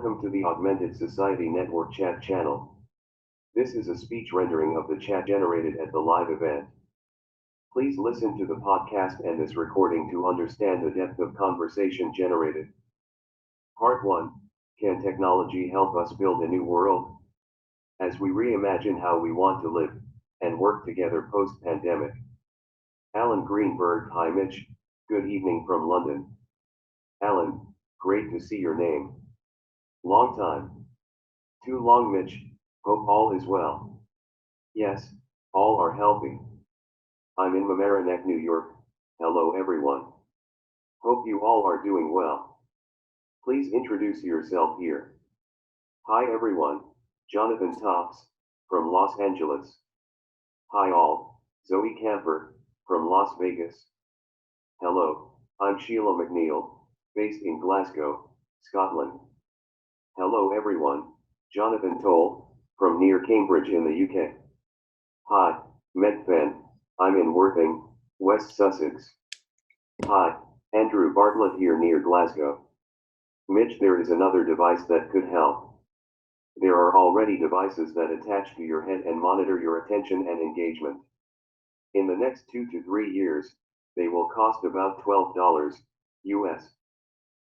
Welcome to the Augmented Society Network chat channel. This is a speech rendering of the chat generated at the live event. Please listen to the podcast and this recording to understand the depth of conversation generated. Part 1. Can technology help us build a new world? As we reimagine how we want to live and work together post-pandemic. Alan Greenberg. Hi Mitch, good evening from London. Alan, great to see your name. Long time. Too long, Mitch. Hope all is well. Yes, all are healthy. I'm in Mamaroneck, New York. Hello everyone. Hope you all are doing well. Please introduce yourself here. Hi everyone, Jonathan Tops, from Los Angeles. Hi all, Zoe Camper, from Las Vegas. Hello, I'm Sheila McNeil, based in Glasgow, Scotland. Hello everyone, Jonathan Toll, from near Cambridge in the UK. Hi, Medfen, I'm in Worthing, West Sussex. Hi, Andrew Bartlett here near Glasgow. Mitch, there is another device that could help. There are already devices that attach to your head and monitor your attention and engagement. In the next 2 to 3 years, they will cost about $12 US.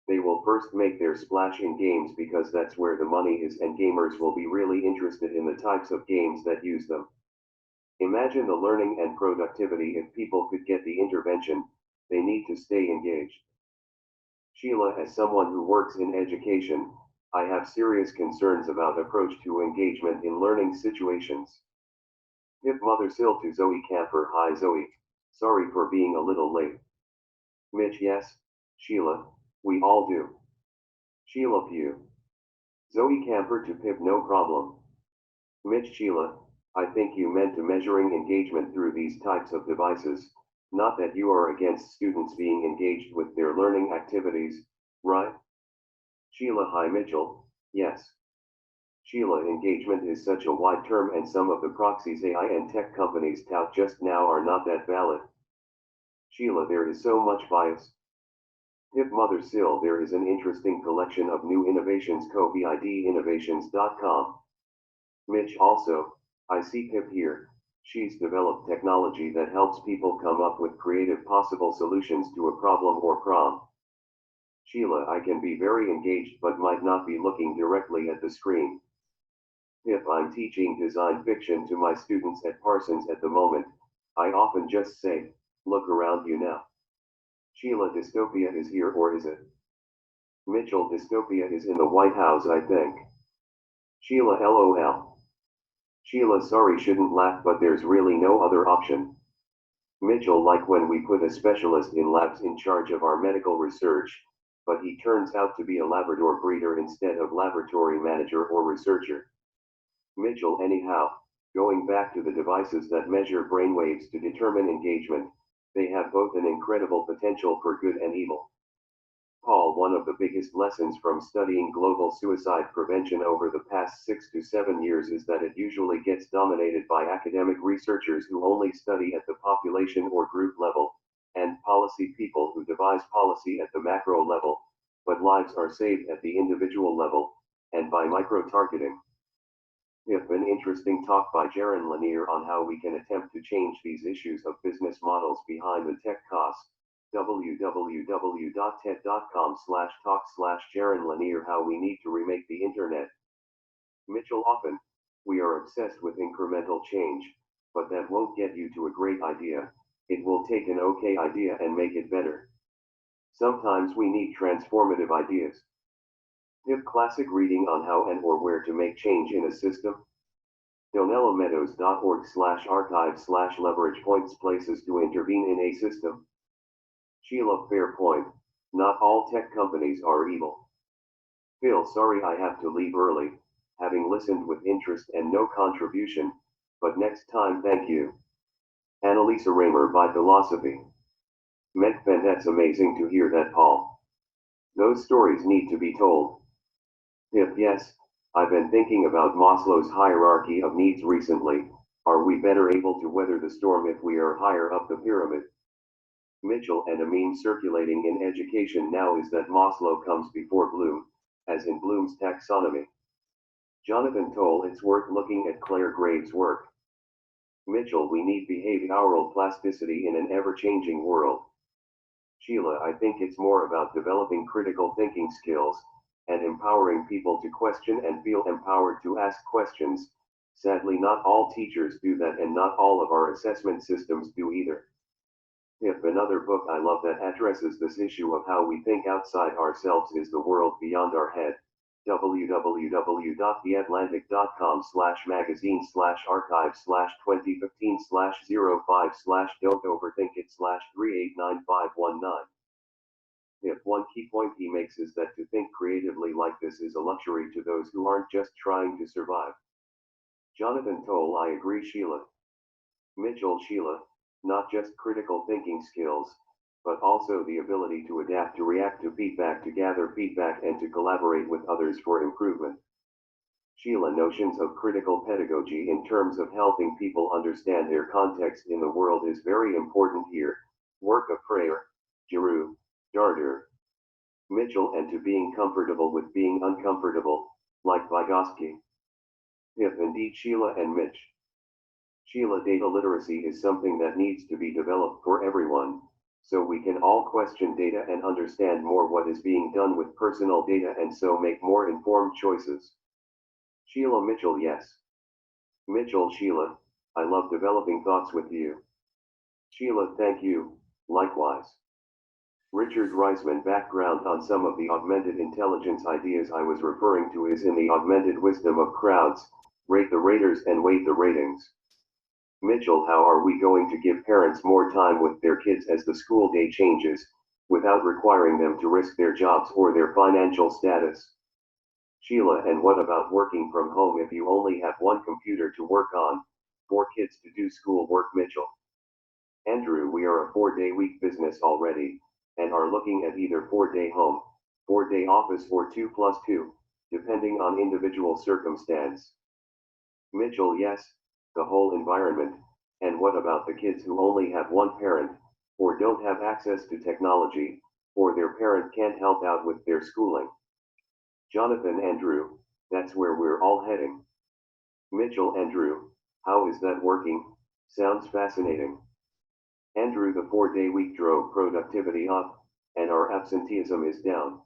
They will first make their splash in games because that's where the money is and gamers will be really interested in the types of games that use them. Imagine the learning and productivity if people could get the intervention they need to stay engaged. Sheila, as someone who works in education, I have serious concerns about approach to engagement in learning situations. Hip Mother Sil to Zoe Camper. Hi Zoe, sorry for being a little late. Mitch, yes, Sheila, we all do. Sheila Pugh. Zoe Camper to Pip, no problem. Mitch. Sheila, I think you meant to measuring engagement through these types of devices, not that you are against students being engaged with their learning activities, right? Sheila. Hi Mitchell, yes. Sheila, engagement is such a wide term and some of the proxies AI and tech companies tout just now are not that valid. Sheila, there is so much bias. Hip Mother Sil, there is an interesting collection of new innovations. CovidInnovations.com. Mitch, also, I see Pip here. She's developed technology that helps people come up with creative possible solutions to a problem or prompt. Sheila, I can be very engaged but might not be looking directly at the screen. Pip, I'm teaching design fiction to my students at Parsons at the moment. I often just say, look around you now. Sheila, dystopia is here or is it? Mitchell, dystopia is in the White House, I think. Sheila, LOL. Sheila, sorry, shouldn't laugh, but there's really no other option. Mitchell, like when we put a specialist in labs in charge of our medical research, but he turns out to be a Labrador breeder instead of laboratory manager or researcher. Mitchell, anyhow, going back to the devices that measure brainwaves to determine engagement, they have both an incredible potential for good and evil. Paul, one of the biggest lessons from studying global suicide prevention over the past 6 to 7 years is that it usually gets dominated by academic researchers who only study at the population or group level, and policy people who devise policy at the macro level, but lives are saved at the individual level, and by micro-targeting. If an interesting talk by Jaron Lanier on how we can attempt to change these issues of business models behind the tech costs. www.ted.com/talk/Jaron Lanier. How we need to remake the internet. Mitchell, often, we are obsessed with incremental change, but that won't get you to a great idea. It will take an okay idea and make it better. Sometimes we need transformative ideas. Hip classic reading on how and or where to make change in a system. DonellaMeadows.org/archive/leverage points places to intervene in a system. Sheila, fair point. Not all tech companies are evil. Phil, sorry I have to leave early, having listened with interest and no contribution, but next time thank you. Annalisa Raymer by Philosophy. Medfen, that's amazing to hear that, Paul. Those stories need to be told. If yes, I've been thinking about Maslow's hierarchy of needs recently. Are we better able to weather the storm if we are higher up the pyramid? Mitchell, and a meme circulating in education now is that Maslow comes before Bloom, as in Bloom's taxonomy. Jonathan Toll, it's worth looking at Claire Graves' work. Mitchell, we need behavioral plasticity in an ever-changing world. Sheila, I think it's more about developing critical thinking skills and empowering people to question and feel empowered to ask questions. Sadly, not all teachers do that, and not all of our assessment systems do either. If another book I love that addresses this issue of how we think outside ourselves is The World Beyond Our Head. www.theatlantic.com/magazine/archive/2015/05/don't overthink it/389519. If one key point he makes is that to think creatively like this is a luxury to those who aren't just trying to survive. Jonathan Toll, I agree. Sheila. Mitchell, Sheila, not just critical thinking skills, but also the ability to adapt, to react to feedback, to gather feedback, and to collaborate with others for improvement. Sheila, notions of critical pedagogy in terms of helping people understand their context in the world is very important here. Work of Freire, Giroux, Darder, Mitchell, and to being comfortable with being uncomfortable, like Vygotsky. If indeed Sheila and Mitch. Sheila, data literacy is something that needs to be developed for everyone, so we can all question data and understand more what is being done with personal data, and so make more informed choices. Sheila, Mitchell, yes. Mitchell, Sheila, I love developing thoughts with you. Sheila, thank you, likewise. Richard Reisman, background on some of the augmented intelligence ideas I was referring to is in the augmented wisdom of crowds, rate the raters and weight the ratings. Mitchell, how are we going to give parents more time with their kids as the school day changes, without requiring them to risk their jobs or their financial status? Sheila, and what about working from home if you only have one computer to work on, 4 kids to do school work? Mitchell. Andrew, we are a 4-day week business already, and are looking at either 4-day home, 4-day office, or 2+2, depending on individual circumstance. Mitchell, yes, the whole environment. And what about the kids who only have one parent, or don't have access to technology, or their parent can't help out with their schooling? Jonathan, Andrew, that's where we're all heading. Mitchell, Andrew, how is that working? Sounds fascinating. Andrew, the 4-day week drove productivity up, and our absenteeism is down.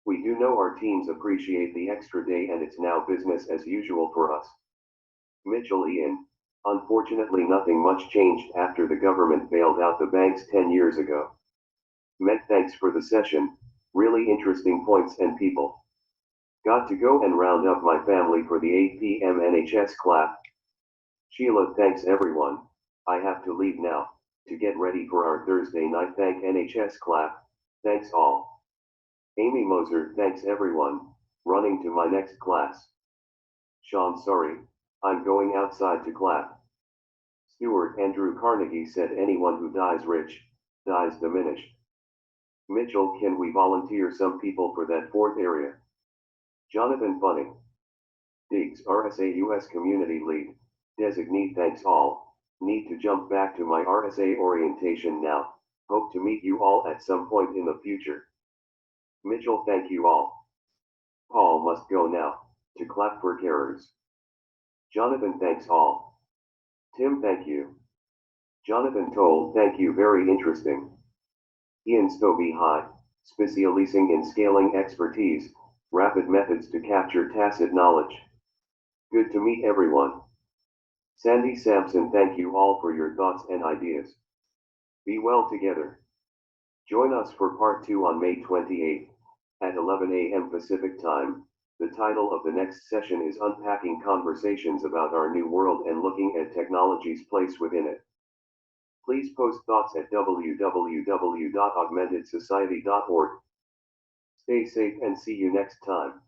We do know our teams appreciate the extra day, and it's now business as usual for us. Mitchell, Ian, unfortunately nothing much changed after the government bailed out the banks 10 years ago. Met, thanks for the session, really interesting points and people. Got to go and round up my family for the 8 p.m. NHS clap. Sheila, thanks everyone, I have to leave now, to get ready for our Thursday night thank NHS clap, thanks all. Amy Moser, thanks everyone, running to my next class. Sean, sorry, I'm going outside to clap. Stewart, Andrew Carnegie said anyone who dies rich, dies diminished. Mitchell, can we volunteer some people for that 4th area? Jonathan Funning. Diggs, RSA US Community Lead, designee, thanks all, need to jump back to my RSA orientation now, hope to meet you all at some point in the future. Mitchell, thank you all. Paul must go now, to clap for carers. Jonathan, thanks all. Tim, thank you. Jonathan Toll, thank you, very interesting. Ian Stobie, hi, specializing in scaling expertise, rapid methods to capture tacit knowledge. Good to meet everyone. Sandy Sampson, thank you all for your thoughts and ideas. Be well together. Join us for part 2 on May 28th, at 11 a.m. Pacific Time. The title of the next session is Unpacking Conversations about Our New World and Looking at Technology's Place Within It. Please post thoughts at www.augmentedsociety.org. Stay safe and see you next time.